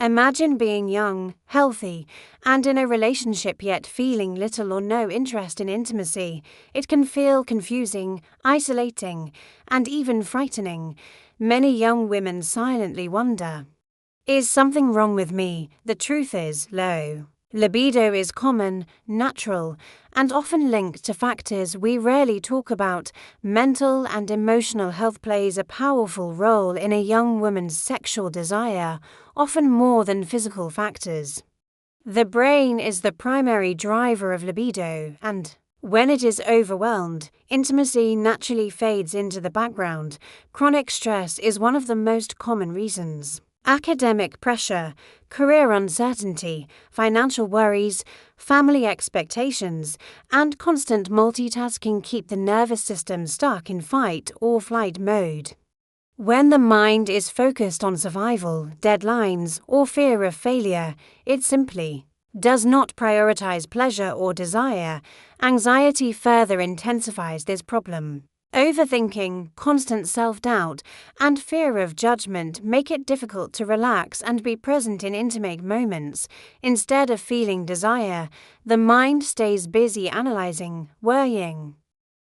Imagine being young, healthy, and in a relationship yet feeling little or no interest in intimacy. It can feel confusing, isolating, and even frightening. Many young women silently wonder, is something wrong with me? The truth is, low libido is common, natural, and often linked to factors we rarely talk about. Mental and emotional health plays a powerful role in a young woman's sexual desire, often more than physical factors. The brain is the primary driver of libido, and when it is overwhelmed, intimacy naturally fades into the background. Chronic stress is one of the most common reasons. Academic pressure, career uncertainty, financial worries, family expectations, and constant multitasking keep the nervous system stuck in fight or flight mode. When the mind is focused on survival, deadlines, or fear of failure, it simply does not prioritize pleasure or desire. Anxiety further intensifies this problem. Overthinking, constant self-doubt, and fear of judgment make it difficult to relax and be present in intimate moments. Instead of feeling desire, the mind stays busy analyzing, worrying,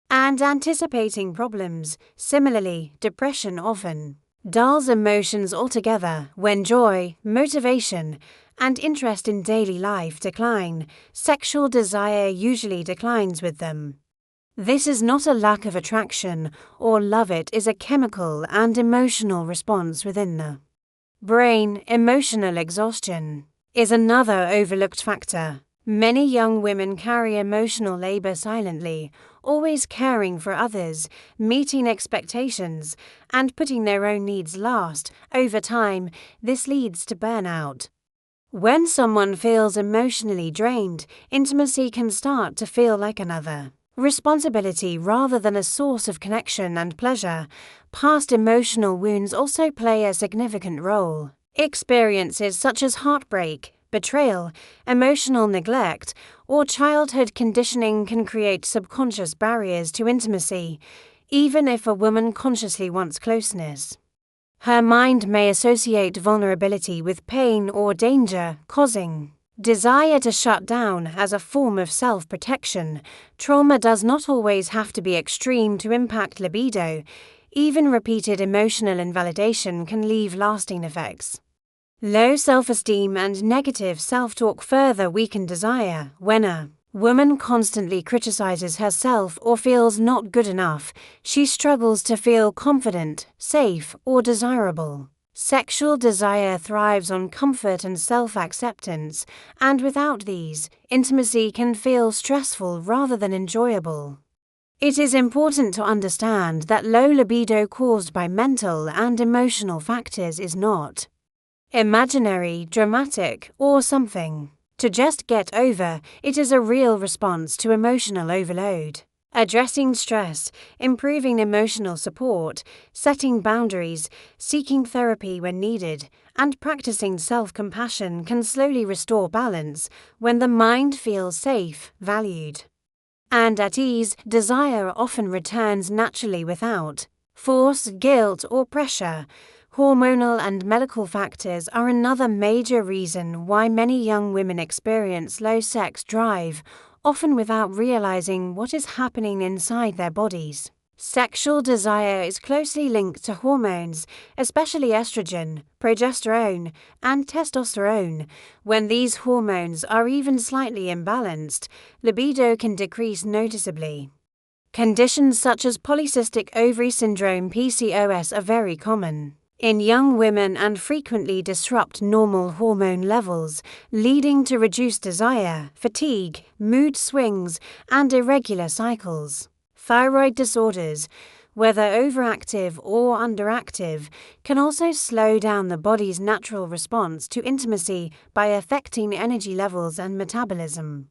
and anticipating problems. Similarly, depression often dulls emotions altogether. When joy, motivation, and interest in daily life decline, sexual desire usually declines with them. This is not a lack of attraction or love, it is a chemical and emotional response within the brain. Emotional exhaustion is another overlooked factor. Many young women carry emotional labor silently, always caring for others, meeting expectations, and putting their own needs last. Over time, this leads to burnout. When someone feels emotionally drained, intimacy can start to feel like another responsibility rather than a source of connection and pleasure. Past emotional wounds also play a significant role. Experiences such as heartbreak, betrayal, emotional neglect, or childhood conditioning can create subconscious barriers to intimacy. Even if a woman consciously wants closeness, her mind may associate vulnerability with pain or danger, causing desire to shut down as a form of self-protection. Trauma does not always have to be extreme to impact libido. Even repeated emotional invalidation can leave lasting effects. Low self-esteem and negative self-talk further weaken desire. When a woman constantly criticizes herself or feels not good enough, she struggles to feel confident, safe, or desirable. Sexual desire thrives on comfort and self-acceptance, and without these, intimacy can feel stressful rather than enjoyable. It is important to understand that low libido caused by mental and emotional factors is not imaginary, dramatic, or something to just get over. It is a real response to emotional overload. Addressing stress, improving emotional support, setting boundaries, seeking therapy when needed, and practicing self-compassion can slowly restore balance. When the mind feels safe, valued, and at ease, desire often returns naturally without force, guilt, or pressure. Hormonal and medical factors are another major reason why many young women experience low sex drive, often without realizing what is happening inside their bodies. Sexual desire is closely linked to hormones, especially estrogen, progesterone, and testosterone. When these hormones are even slightly imbalanced, libido can decrease noticeably. Conditions such as polycystic ovary syndrome (PCOS) are very common in young women and frequently disrupt normal hormone levels, leading to reduced desire, fatigue, mood swings, and irregular cycles. Thyroid disorders, whether overactive or underactive, can also slow down the body's natural response to intimacy by affecting energy levels and metabolism.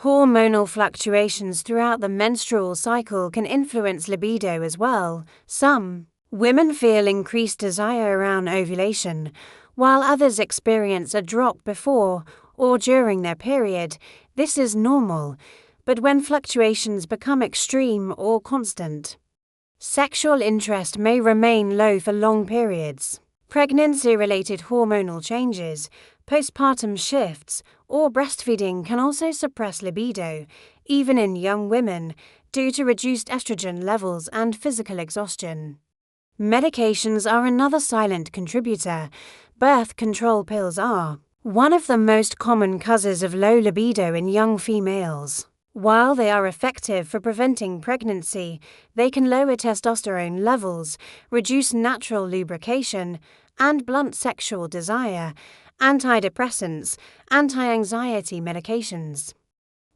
Hormonal fluctuations throughout the menstrual cycle can influence libido as well. Some women feel increased desire around ovulation, while others experience a drop before or during their period. This is normal, but when fluctuations become extreme or constant, sexual interest may remain low for long periods. Pregnancy-related hormonal changes, postpartum shifts, or breastfeeding can also suppress libido, even in young women, due to reduced estrogen levels and physical exhaustion. Medications are another silent contributor. Birth control pills are one of the most common causes of low libido in young females. While they are effective for preventing pregnancy, they can lower testosterone levels, reduce natural lubrication, and blunt sexual desire. Antidepressants, anti-anxiety medications,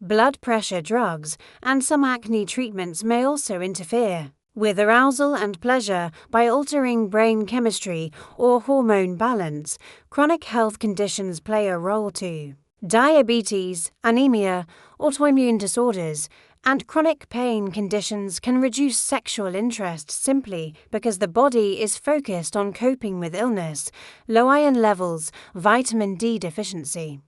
blood pressure drugs, and some acne treatments may also interfere with arousal and pleasure by altering brain chemistry or hormone balance. Chronic health conditions play a role too. Diabetes, anemia, autoimmune disorders, and chronic pain conditions can reduce sexual interest simply because the body is focused on coping with illness, low iron levels, vitamin D deficiency,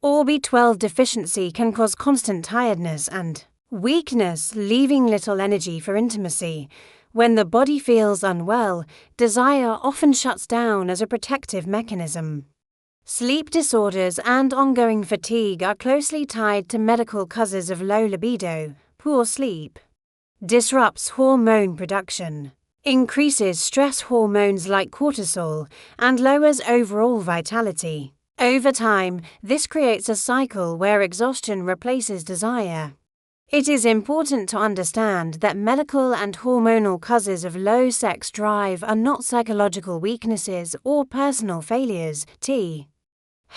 or B12 deficiency can cause constant tiredness and weakness, leaving little energy for intimacy. When the body feels unwell, desire often shuts down as a protective mechanism. Sleep disorders and ongoing fatigue are closely tied to medical causes of low libido. Poor sleep disrupts hormone production, increases stress hormones like cortisol, and lowers overall vitality. Over time, this creates a cycle where exhaustion replaces desire. It is important to understand that medical and hormonal causes of low sex drive are not psychological weaknesses or personal failures.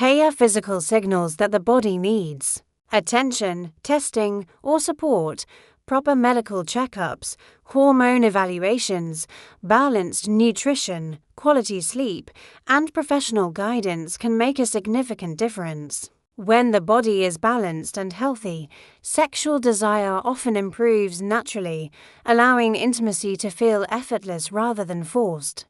They are physical signals that the body needs attention, testing, or support. Proper medical checkups, hormone evaluations, balanced nutrition, quality sleep, and professional guidance can make a significant difference. When the body is balanced and healthy, sexual desire often improves naturally, allowing intimacy to feel effortless rather than forced.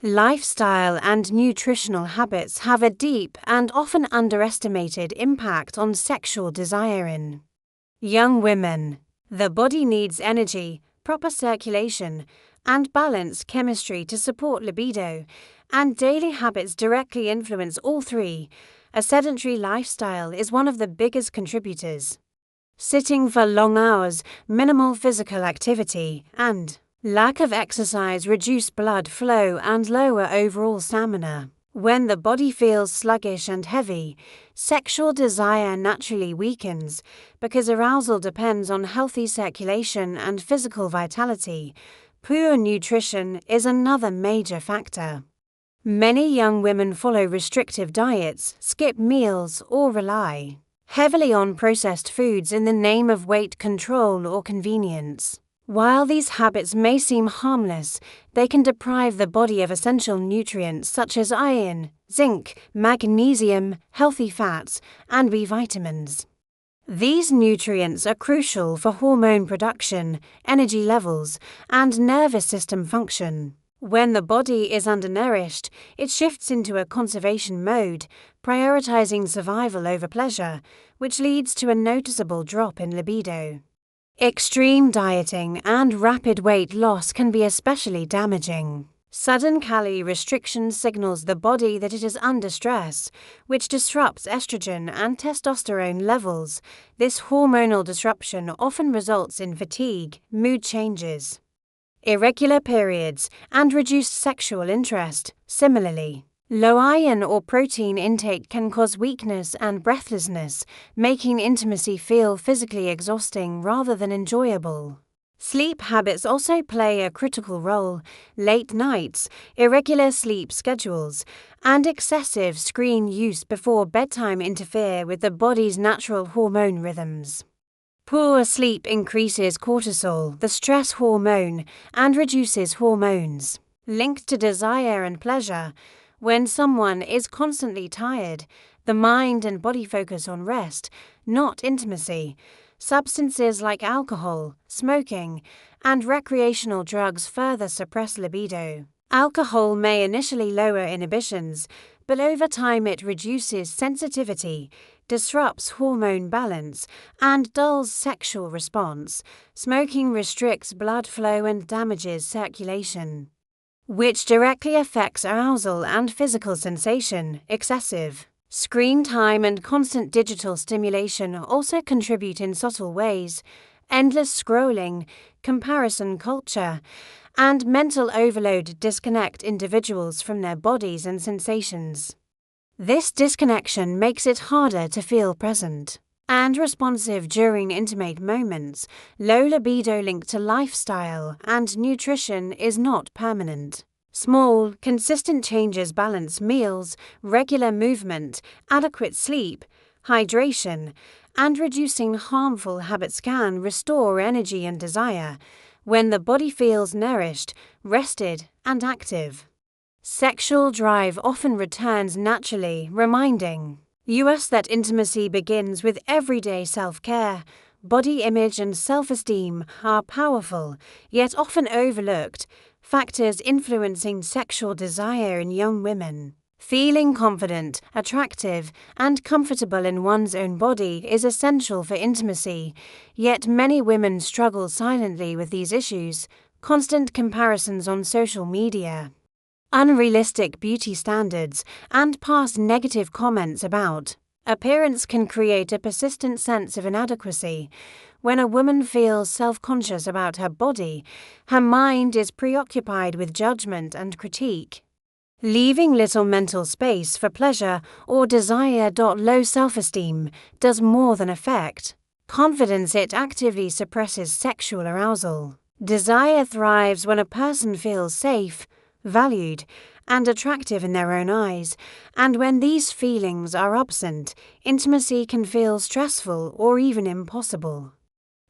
Lifestyle and nutritional habits have a deep and often underestimated impact on sexual desire in young women. The body needs energy, proper circulation, and balanced chemistry to support libido, and daily habits directly influence all three. A sedentary lifestyle is one of the biggest contributors. Sitting for long hours, minimal physical activity, and lack of exercise reduce blood flow and lower overall stamina. When the body feels sluggish and heavy, sexual desire naturally weakens because arousal depends on healthy circulation and physical vitality. Poor nutrition is another major factor. Many young women follow restrictive diets, skip meals, or rely heavily on processed foods in the name of weight control or convenience. While these habits may seem harmless, they can deprive the body of essential nutrients such as iron, zinc, magnesium, healthy fats, and B vitamins. These nutrients are crucial for hormone production, energy levels, and nervous system function. When the body is undernourished, it shifts into a conservation mode, prioritizing survival over pleasure, which leads to a noticeable drop in libido. Extreme dieting and rapid weight loss can be especially damaging. Sudden calorie restriction signals the body that it is under stress, which disrupts estrogen and testosterone levels. This hormonal disruption often results in fatigue, mood changes, irregular periods, and reduced sexual interest. Similarly, low iron or protein intake can cause weakness and breathlessness, making intimacy feel physically exhausting rather than enjoyable. Sleep habits also play a critical role. Late nights, irregular sleep schedules, and excessive screen use before bedtime interfere with the body's natural hormone rhythms. Poor sleep increases cortisol, the stress hormone, and reduces hormones linked to desire and pleasure. When someone is constantly tired, the mind and body focus on rest, not intimacy. Substances like alcohol, smoking, and recreational drugs further suppress libido. Alcohol may initially lower inhibitions, but over time it reduces sensitivity, disrupts hormone balance, and dulls sexual response. Smoking restricts blood flow and damages circulation. which directly affects arousal and physical sensation. Excessive screen time and constant digital stimulation also contribute in subtle ways. Endless scrolling, comparison culture, and mental overload disconnect individuals from their bodies and sensations. This disconnection makes it harder to feel present and responsive during intimate moments. Low libido linked to lifestyle and nutrition is not permanent. Small, consistent changes balance meals, regular movement, adequate sleep, hydration, and reducing harmful habits can restore energy and desire when the body feels nourished, rested, and active. Sexual drive often returns naturally, reminding us that intimacy begins with everyday self-care. Body image and self-esteem are powerful, yet often overlooked, factors influencing sexual desire in young women. Feeling confident, attractive, and comfortable in one's own body is essential for intimacy, yet many women struggle silently with these issues. Constant comparisons on social media, unrealistic beauty standards, and past negative comments about appearance can create a persistent sense of inadequacy. When a woman feels self-conscious about her body, her mind is preoccupied with judgment and critique, leaving little mental space for pleasure or desire. Low self-esteem does more than affect confidence, it actively suppresses sexual arousal. Desire thrives when a person feels safe, valued, and attractive in their own eyes, and when these feelings are absent, intimacy can feel stressful or even impossible.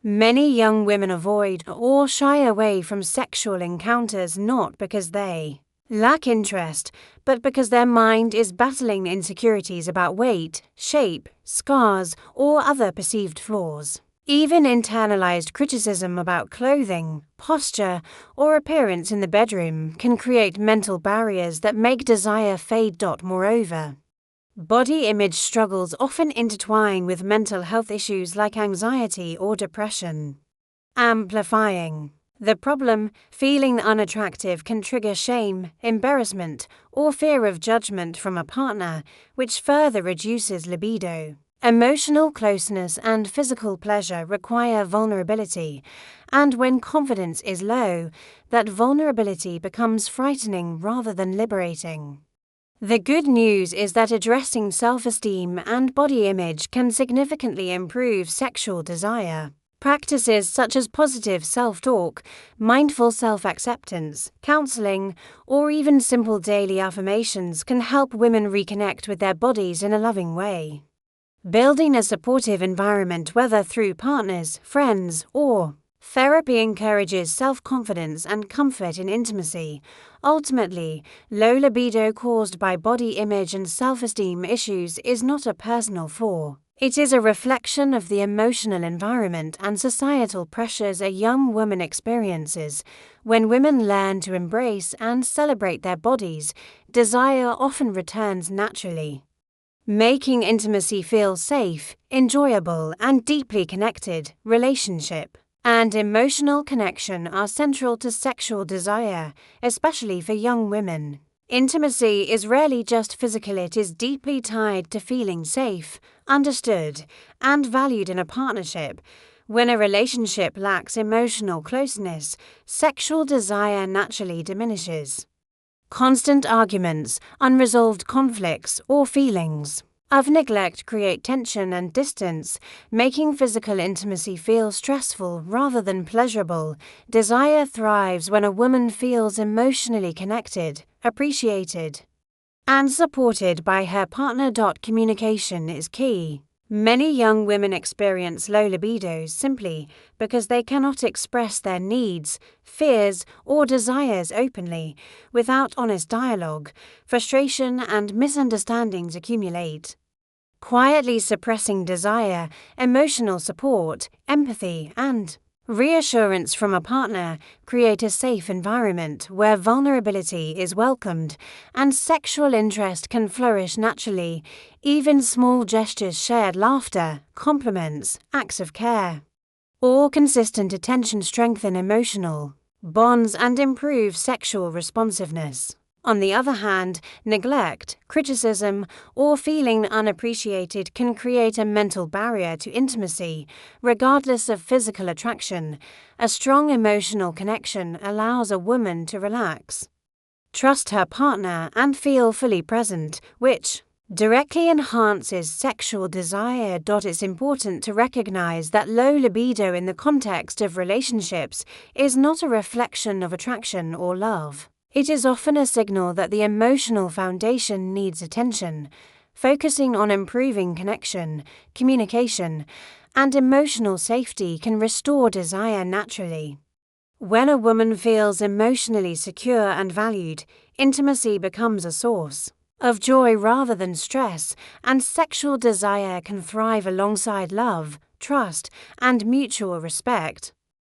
Many young women avoid or shy away from sexual encounters not because they lack interest, but because their mind is battling insecurities about weight, shape, scars, or other perceived flaws. Even internalized criticism about clothing, posture, or appearance in the bedroom can create mental barriers that make desire fade. Moreover, body image struggles often intertwine with mental health issues like anxiety or depression, amplifying the problem. Feeling unattractive can trigger shame, embarrassment, or fear of judgment from a partner, which further reduces libido. Emotional closeness and physical pleasure require vulnerability, and when confidence is low, that vulnerability becomes frightening rather than liberating. The good news is that addressing self-esteem and body image can significantly improve sexual desire. Practices such as positive self-talk, mindful self-acceptance, counseling, or even simple daily affirmations can help women reconnect with their bodies in a loving way. Building a supportive environment, whether through partners, friends, or therapy, encourages self-confidence and comfort in intimacy. Ultimately, low libido caused by body image and self-esteem issues is not a personal flaw. It is a reflection of the emotional environment and societal pressures a young woman experiences. When women learn to embrace and celebrate their bodies, desire often returns naturally, making intimacy feel safe, enjoyable, and deeply connected. Relationship and emotional connection are central to sexual desire, especially for young women. Intimacy is rarely just physical, it is deeply tied to feeling safe, understood, and valued in a partnership. When a relationship lacks emotional closeness, sexual desire naturally diminishes. Constant arguments, unresolved conflicts, or feelings of neglect create tension and distance, making physical intimacy feel stressful rather than pleasurable. Desire thrives when a woman feels emotionally connected, appreciated, and supported by her partner. Communication is key. Many young women experience low libidos simply because they cannot express their needs, fears, or desires openly. Without honest dialogue, frustration and misunderstandings accumulate, quietly suppressing desire. Emotional support, empathy, and reassurance from a partner create a safe environment where vulnerability is welcomed and sexual interest can flourish naturally. Even small gestures, shared laughter, compliments, acts of care, or consistent attention strengthen emotional bonds and improve sexual responsiveness. On the other hand, neglect, criticism, or feeling unappreciated can create a mental barrier to intimacy, regardless of physical attraction. A strong emotional connection allows a woman to relax, trust her partner, and feel fully present, which directly enhances sexual desire. It's important to recognize that low libido in the context of relationships is not a reflection of attraction or love. It is often a signal that the emotional foundation needs attention. Focusing on improving connection, communication, and emotional safety can restore desire naturally. When a woman feels emotionally secure and valued, intimacy becomes a source of joy rather than stress, and sexual desire can thrive alongside love, trust, and mutual respect.